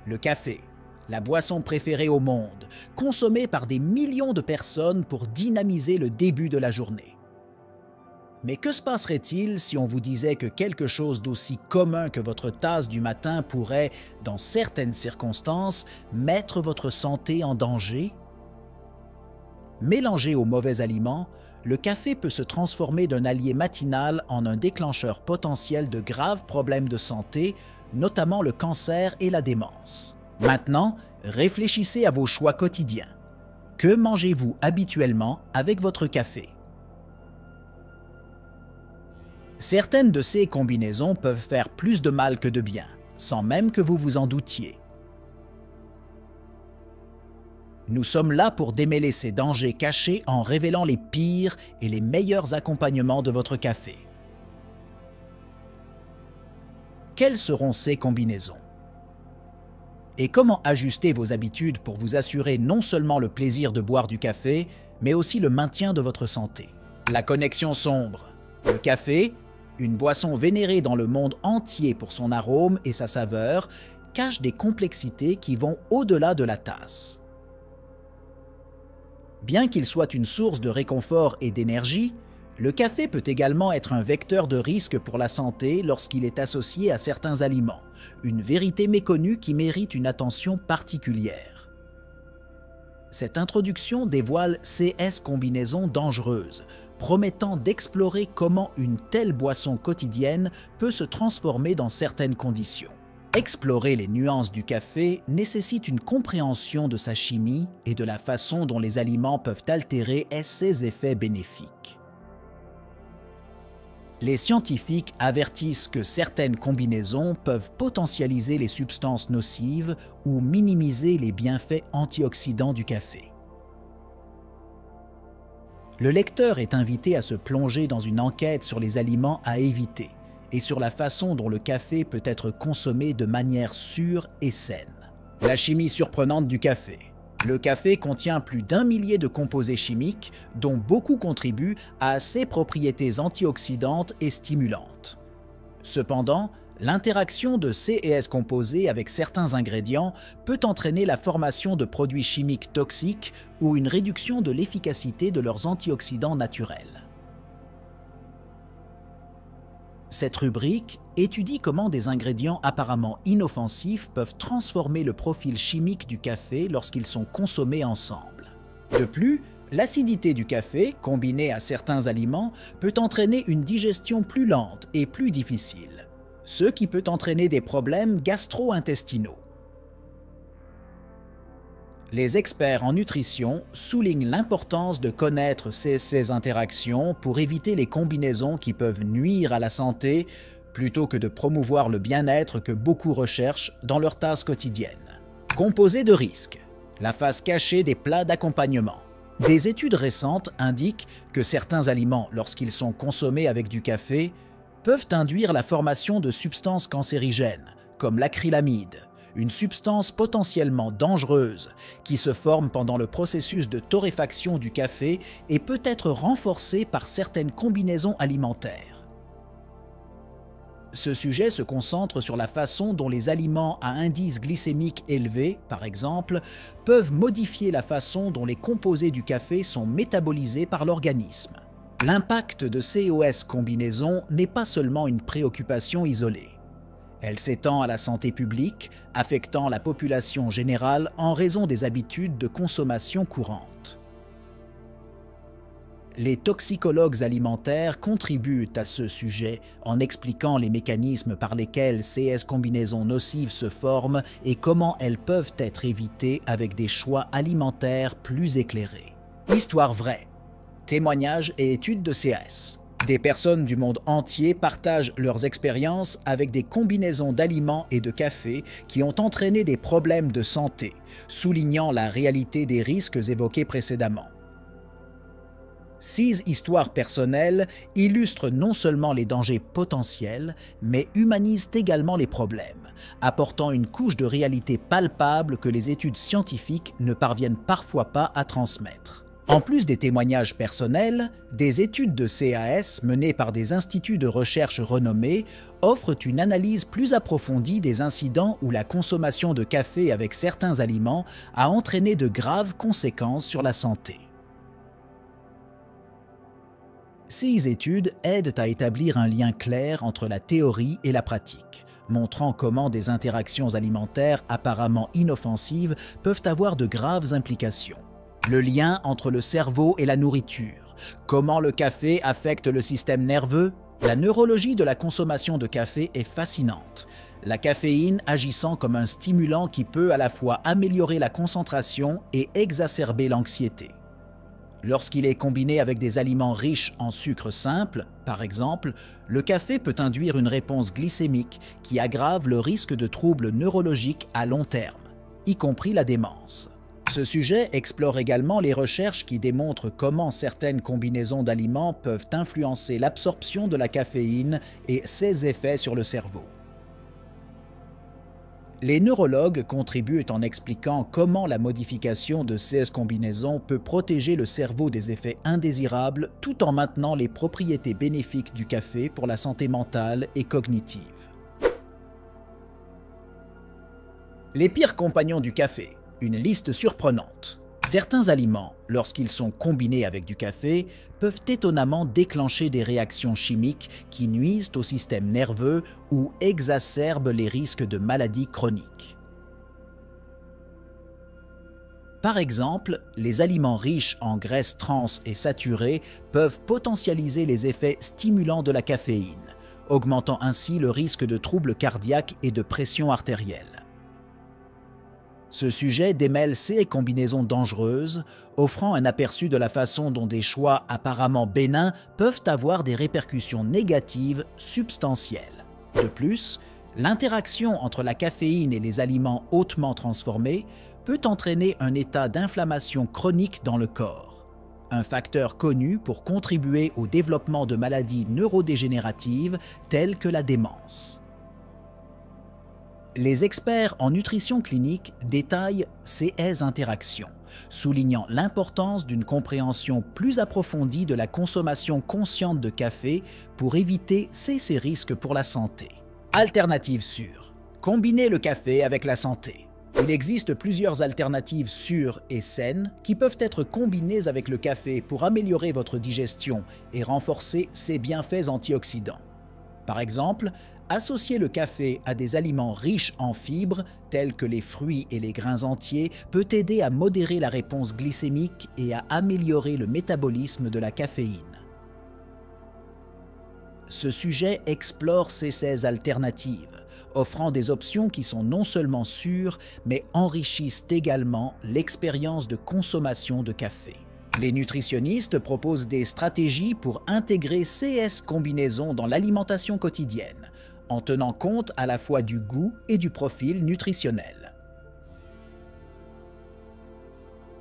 Le café, la boisson préférée au monde, consommée par des millions de personnes pour dynamiser le début de la journée. Mais que se passerait-il si on vous disait que quelque chose d'aussi commun que votre tasse du matin pourrait, dans certaines circonstances, mettre votre santé en danger? Mélangé aux mauvais aliments, le café peut se transformer d'un allié matinal en un déclencheur potentiel de graves problèmes de santé, notamment le cancer et la démence. Maintenant, réfléchissez à vos choix quotidiens. Que mangez-vous habituellement avec votre café? Certaines de ces combinaisons peuvent faire plus de mal que de bien, sans même que vous vous en doutiez. Nous sommes là pour démêler ces dangers cachés en révélant les pires et les meilleurs accompagnements de votre café. Quelles seront ces combinaisons? Et comment ajuster vos habitudes pour vous assurer non seulement le plaisir de boire du café, mais aussi le maintien de votre santé? La connexion sombre. Le café, une boisson vénérée dans le monde entier pour son arôme et sa saveur, cache des complexités qui vont au-delà de la tasse. Bien qu'il soit une source de réconfort et d'énergie, le café peut également être un vecteur de risque pour la santé lorsqu'il est associé à certains aliments, une vérité méconnue qui mérite une attention particulière. Cette introduction dévoile CS combinaisons dangereuses, promettant d'explorer comment une telle boisson quotidienne peut se transformer dans certaines conditions. Explorer les nuances du café nécessite une compréhension de sa chimie et de la façon dont les aliments peuvent altérer ses effets bénéfiques. Les scientifiques avertissent que certaines combinaisons peuvent potentialiser les substances nocives ou minimiser les bienfaits antioxydants du café. Le lecteur est invité à se plonger dans une enquête sur les aliments à éviter et sur la façon dont le café peut être consommé de manière sûre et saine. La chimie surprenante du café. Le café contient plus d'1 millier de composés chimiques, dont beaucoup contribuent à ses propriétés antioxydantes et stimulantes. Cependant, l'interaction de ces et S composés avec certains ingrédients peut entraîner la formation de produits chimiques toxiques ou une réduction de l'efficacité de leurs antioxydants naturels. Cette rubrique étudie comment des ingrédients apparemment inoffensifs peuvent transformer le profil chimique du café lorsqu'ils sont consommés ensemble. De plus, l'acidité du café, combinée à certains aliments, peut entraîner une digestion plus lente et plus difficile, ce qui peut entraîner des problèmes gastro-intestinaux. Les experts en nutrition soulignent l'importance de connaître ces interactions pour éviter les combinaisons qui peuvent nuire à la santé plutôt que de promouvoir le bien-être que beaucoup recherchent dans leur tasse quotidienne. Composés de risque, la face cachée des plats d'accompagnement. Des études récentes indiquent que certains aliments, lorsqu'ils sont consommés avec du café, peuvent induire la formation de substances cancérigènes, comme l'acrylamide, une substance potentiellement dangereuse qui se forme pendant le processus de torréfaction du café et peut être renforcée par certaines combinaisons alimentaires. Ce sujet se concentre sur la façon dont les aliments à indice glycémique élevé, par exemple, peuvent modifier la façon dont les composés du café sont métabolisés par l'organisme. L'impact de ces OS combinaisons n'est pas seulement une préoccupation isolée. Elle s'étend à la santé publique, affectant la population générale en raison des habitudes de consommation courantes. Les toxicologues alimentaires contribuent à ce sujet en expliquant les mécanismes par lesquels ces combinaisons nocives se forment et comment elles peuvent être évitées avec des choix alimentaires plus éclairés. Histoire vraie, témoignages et études de CS. Des personnes du monde entier partagent leurs expériences avec des combinaisons d'aliments et de café qui ont entraîné des problèmes de santé, soulignant la réalité des risques évoqués précédemment. Ces histoires personnelles illustrent non seulement les dangers potentiels, mais humanisent également les problèmes, apportant une couche de réalité palpable que les études scientifiques ne parviennent parfois pas à transmettre. En plus des témoignages personnels, des études de CAS menées par des instituts de recherche renommés offrent une analyse plus approfondie des incidents où la consommation de café avec certains aliments a entraîné de graves conséquences sur la santé. Ces études aident à établir un lien clair entre la théorie et la pratique, montrant comment des interactions alimentaires apparemment inoffensives peuvent avoir de graves implications. Le lien entre le cerveau et la nourriture, comment le café affecte le système nerveux. La neurologie de la consommation de café est fascinante, la caféine agissant comme un stimulant qui peut à la fois améliorer la concentration et exacerber l'anxiété. Lorsqu'il est combiné avec des aliments riches en sucre simple, par exemple, le café peut induire une réponse glycémique qui aggrave le risque de troubles neurologiques à long terme, y compris la démence. Ce sujet explore également les recherches qui démontrent comment certaines combinaisons d'aliments peuvent influencer l'absorption de la caféine et ses effets sur le cerveau. Les neurologues contribuent en expliquant comment la modification de ces combinaisons peut protéger le cerveau des effets indésirables tout en maintenant les propriétés bénéfiques du café pour la santé mentale et cognitive. Les pires compagnons du café. Une liste surprenante. Certains aliments, lorsqu'ils sont combinés avec du café, peuvent étonnamment déclencher des réactions chimiques qui nuisent au système nerveux ou exacerbent les risques de maladies chroniques. Par exemple, les aliments riches en graisses trans et saturées peuvent potentialiser les effets stimulants de la caféine, augmentant ainsi le risque de troubles cardiaques et de pression artérielle. Ce sujet démêle ces combinaisons dangereuses, offrant un aperçu de la façon dont des choix apparemment bénins peuvent avoir des répercussions négatives substantielles. De plus, l'interaction entre la caféine et les aliments hautement transformés peut entraîner un état d'inflammation chronique dans le corps, un facteur connu pour contribuer au développement de maladies neurodégénératives telles que la démence. Les experts en nutrition clinique détaillent ces interactions, soulignant l'importance d'une compréhension plus approfondie de la consommation consciente de café pour éviter ces risques pour la santé. Alternative sûre. Combiner le café avec la santé. Il existe plusieurs alternatives sûres et saines qui peuvent être combinées avec le café pour améliorer votre digestion et renforcer ses bienfaits antioxydants. Par exemple, associer le café à des aliments riches en fibres, tels que les fruits et les grains entiers, peut aider à modérer la réponse glycémique et à améliorer le métabolisme de la caféine. Ce sujet explore ces alternatives, offrant des options qui sont non seulement sûres, mais enrichissent également l'expérience de consommation de café. Les nutritionnistes proposent des stratégies pour intégrer ces combinaisons dans l'alimentation quotidienne, en tenant compte à la fois du goût et du profil nutritionnel.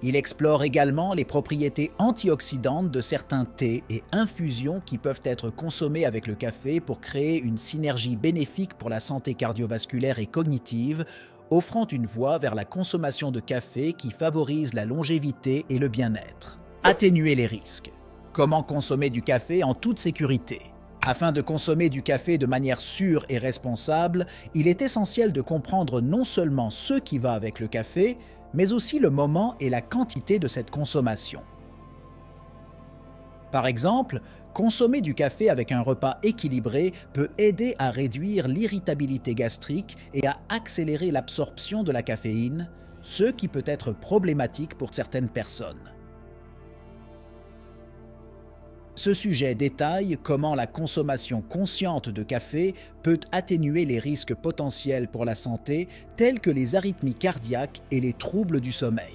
Il explore également les propriétés antioxydantes de certains thés et infusions qui peuvent être consommés avec le café pour créer une synergie bénéfique pour la santé cardiovasculaire et cognitive, offrant une voie vers la consommation de café qui favorise la longévité et le bien-être. Atténuer les risques. Comment consommer du café en toute sécurité? Afin de consommer du café de manière sûre et responsable, il est essentiel de comprendre non seulement ce qui va avec le café, mais aussi le moment et la quantité de cette consommation. Par exemple, consommer du café avec un repas équilibré peut aider à réduire l'irritabilité gastrique et à accélérer l'absorption de la caféine, ce qui peut être problématique pour certaines personnes. Ce sujet détaille comment la consommation consciente de café peut atténuer les risques potentiels pour la santé tels que les arythmies cardiaques et les troubles du sommeil.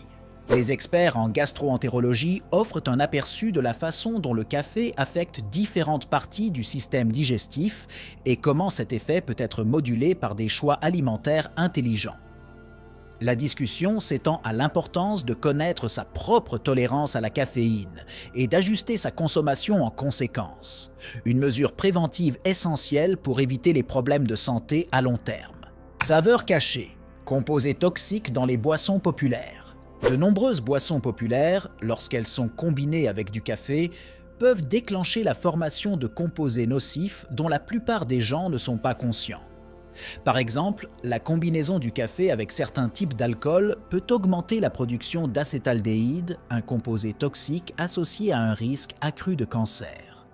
Les experts en gastro-entérologie offrent un aperçu de la façon dont le café affecte différentes parties du système digestif et comment cet effet peut être modulé par des choix alimentaires intelligents. La discussion s'étend à l'importance de connaître sa propre tolérance à la caféine et d'ajuster sa consommation en conséquence, une mesure préventive essentielle pour éviter les problèmes de santé à long terme. Saveurs cachées, composés toxiques dans les boissons populaires. De nombreuses boissons populaires, lorsqu'elles sont combinées avec du café, peuvent déclencher la formation de composés nocifs dont la plupart des gens ne sont pas conscients. Par exemple, la combinaison du café avec certains types d'alcool peut augmenter la production d'acétaldéhyde, un composé toxique associé à un risque accru de cancer.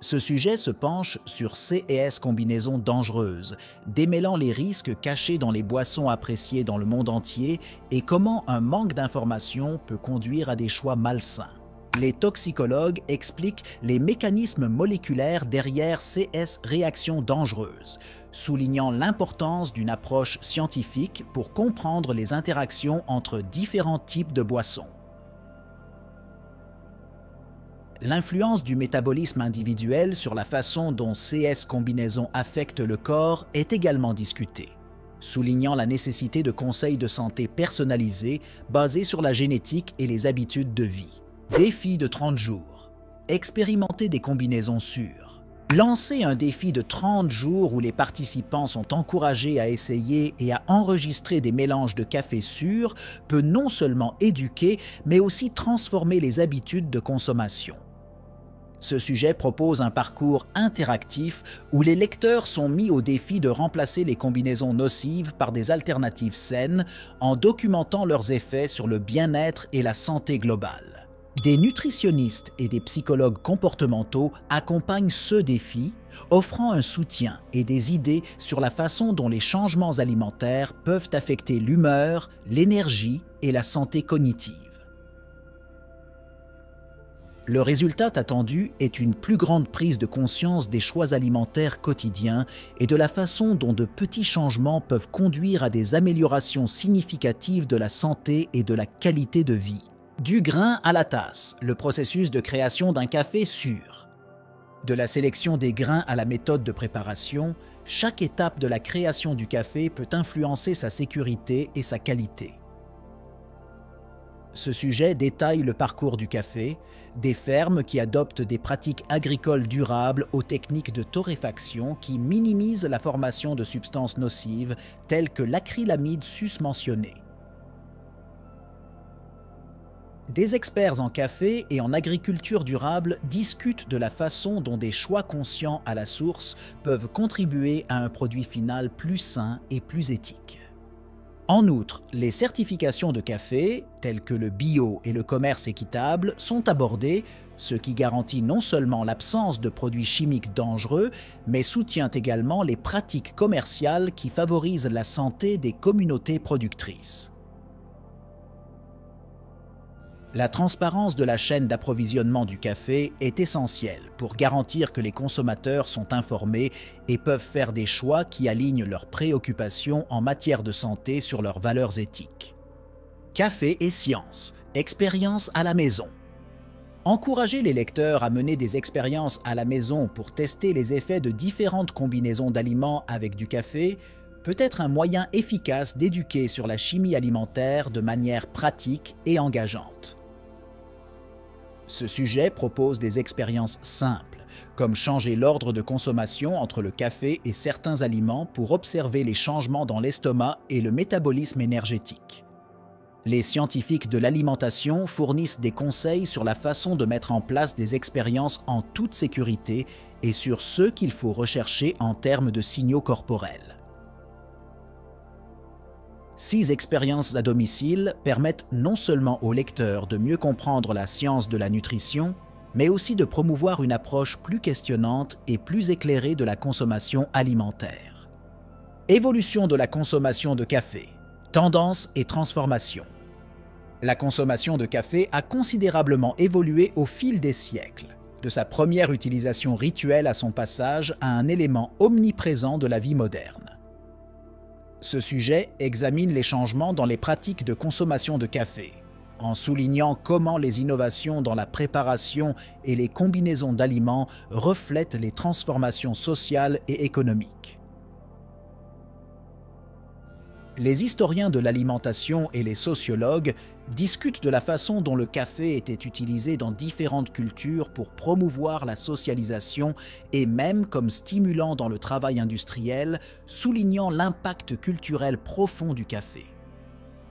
Ce sujet se penche sur ces combinaisons dangereuses, démêlant les risques cachés dans les boissons appréciées dans le monde entier et comment un manque d'information peut conduire à des choix malsains. Les toxicologues expliquent les mécanismes moléculaires derrière ces réactions dangereuses, soulignant l'importance d'une approche scientifique pour comprendre les interactions entre différents types de boissons. L'influence du métabolisme individuel sur la façon dont ces combinaisons affectent le corps est également discutée, soulignant la nécessité de conseils de santé personnalisés basés sur la génétique et les habitudes de vie. Défi de 30 jours. Expérimenter des combinaisons sûres. Lancer un défi de 30 jours où les participants sont encouragés à essayer et à enregistrer des mélanges de café sûrs peut non seulement éduquer, mais aussi transformer les habitudes de consommation. Ce sujet propose un parcours interactif où les lecteurs sont mis au défi de remplacer les combinaisons nocives par des alternatives saines en documentant leurs effets sur le bien-être et la santé globale. Des nutritionnistes et des psychologues comportementaux accompagnent ce défi, offrant un soutien et des idées sur la façon dont les changements alimentaires peuvent affecter l'humeur, l'énergie et la santé cognitive. Le résultat attendu est une plus grande prise de conscience des choix alimentaires quotidiens et de la façon dont de petits changements peuvent conduire à des améliorations significatives de la santé et de la qualité de vie. Du grain à la tasse, le processus de création d'un café sûr. De la sélection des grains à la méthode de préparation, chaque étape de la création du café peut influencer sa sécurité et sa qualité. Ce sujet détaille le parcours du café, des fermes qui adoptent des pratiques agricoles durables aux techniques de torréfaction qui minimisent la formation de substances nocives telles que l'acrylamide susmentionné. Des experts en café et en agriculture durable discutent de la façon dont des choix conscients à la source peuvent contribuer à un produit final plus sain et plus éthique. En outre, les certifications de café, telles que le bio et le commerce équitable, sont abordées, ce qui garantit non seulement l'absence de produits chimiques dangereux, mais soutient également les pratiques commerciales qui favorisent la santé des communautés productrices. La transparence de la chaîne d'approvisionnement du café est essentielle pour garantir que les consommateurs sont informés et peuvent faire des choix qui alignent leurs préoccupations en matière de santé sur leurs valeurs éthiques. Café et science, expérience à la maison. Encourager les lecteurs à mener des expériences à la maison pour tester les effets de différentes combinaisons d'aliments avec du café peut être un moyen efficace d'éduquer sur la chimie alimentaire de manière pratique et engageante. Ce sujet propose des expériences simples, comme changer l'ordre de consommation entre le café et certains aliments pour observer les changements dans l'estomac et le métabolisme énergétique. Les scientifiques de l'alimentation fournissent des conseils sur la façon de mettre en place des expériences en toute sécurité et sur ce qu'il faut rechercher en termes de signaux corporels. 6 expériences à domicile permettent non seulement aux lecteurs de mieux comprendre la science de la nutrition, mais aussi de promouvoir une approche plus questionnante et plus éclairée de la consommation alimentaire. Évolution de la consommation de café, tendance et transformation. La consommation de café a considérablement évolué au fil des siècles, de sa première utilisation rituelle à son passage à un élément omniprésent de la vie moderne. Ce sujet examine les changements dans les pratiques de consommation de café, en soulignant comment les innovations dans la préparation et les combinaisons d'aliments reflètent les transformations sociales et économiques. Les historiens de l'alimentation et les sociologues discutent de la façon dont le café était utilisé dans différentes cultures pour promouvoir la socialisation et même comme stimulant dans le travail industriel, soulignant l'impact culturel profond du café.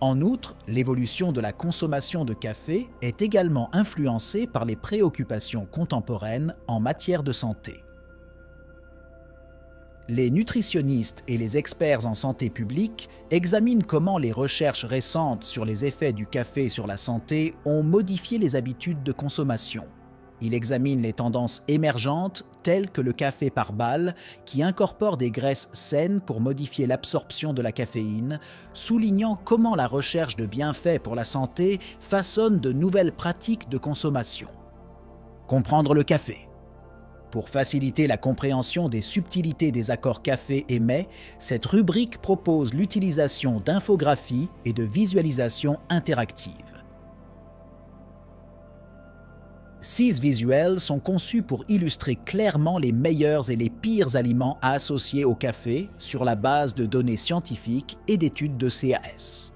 En outre, l'évolution de la consommation de café est également influencée par les préoccupations contemporaines en matière de santé. Les nutritionnistes et les experts en santé publique examinent comment les recherches récentes sur les effets du café sur la santé ont modifié les habitudes de consommation. Ils examinent les tendances émergentes telles que le café par balle, qui incorpore des graisses saines pour modifier l'absorption de la caféine, soulignant comment la recherche de bienfaits pour la santé façonne de nouvelles pratiques de consommation. Comprendre le café. Pour faciliter la compréhension des subtilités des accords café et mets, cette rubrique propose l'utilisation d'infographies et de visualisations interactives. 6 visuels sont conçus pour illustrer clairement les meilleurs et les pires aliments à associer au café sur la base de données scientifiques et d'études de CAS.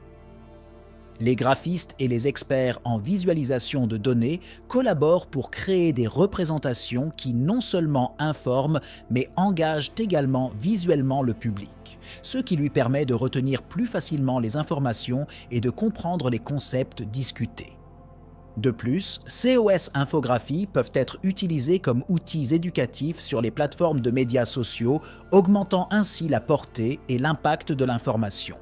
Les graphistes et les experts en visualisation de données collaborent pour créer des représentations qui non seulement informent, mais engagent également visuellement le public, ce qui lui permet de retenir plus facilement les informations et de comprendre les concepts discutés. De plus, COS infographies peuvent être utilisées comme outils éducatifs sur les plateformes de médias sociaux, augmentant ainsi la portée et l'impact de l'information.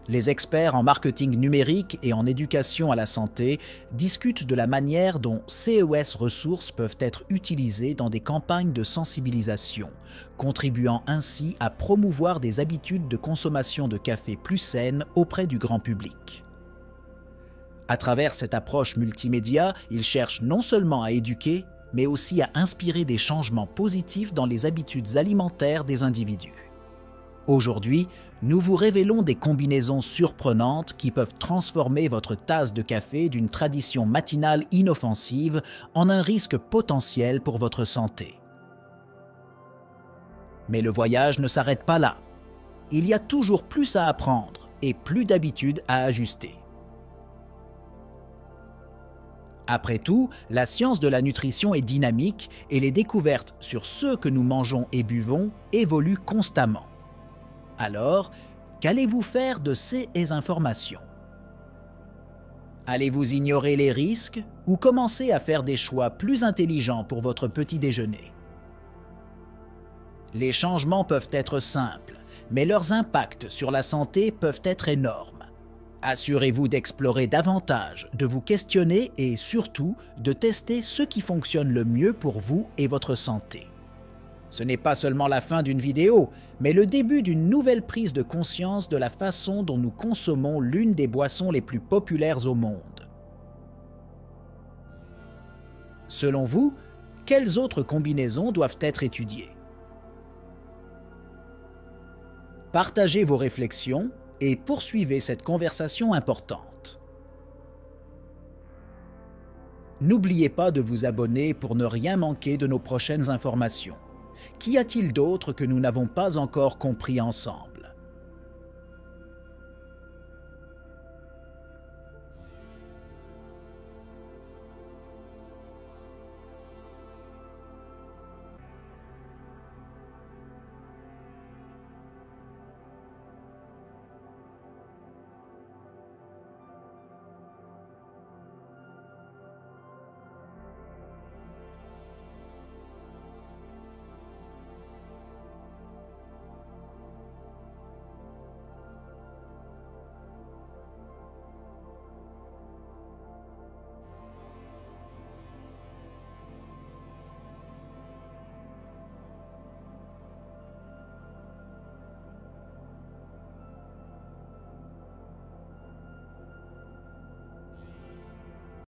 Les experts en marketing numérique et en éducation à la santé discutent de la manière dont COS ressources peuvent être utilisées dans des campagnes de sensibilisation, contribuant ainsi à promouvoir des habitudes de consommation de café plus saines auprès du grand public. À travers cette approche multimédia, ils cherchent non seulement à éduquer, mais aussi à inspirer des changements positifs dans les habitudes alimentaires des individus. Aujourd'hui, nous vous révélons des combinaisons surprenantes qui peuvent transformer votre tasse de café d'une tradition matinale inoffensive en un risque potentiel pour votre santé. Mais le voyage ne s'arrête pas là. Il y a toujours plus à apprendre et plus d'habitudes à ajuster. Après tout, la science de la nutrition est dynamique et les découvertes sur ce que nous mangeons et buvons évoluent constamment. Alors, qu'allez-vous faire de ces informations? Allez-vous ignorer les risques ou commencer à faire des choix plus intelligents pour votre petit déjeuner? Les changements peuvent être simples, mais leurs impacts sur la santé peuvent être énormes. Assurez-vous d'explorer davantage, de vous questionner et surtout de tester ce qui fonctionne le mieux pour vous et votre santé. Ce n'est pas seulement la fin d'une vidéo, mais le début d'une nouvelle prise de conscience de la façon dont nous consommons l'une des boissons les plus populaires au monde. Selon vous, quelles autres combinaisons doivent être étudiées? Partagez vos réflexions et poursuivez cette conversation importante. N'oubliez pas de vous abonner pour ne rien manquer de nos prochaines informations. Qu'y a-t-il d'autre que nous n'avons pas encore compris ensemble?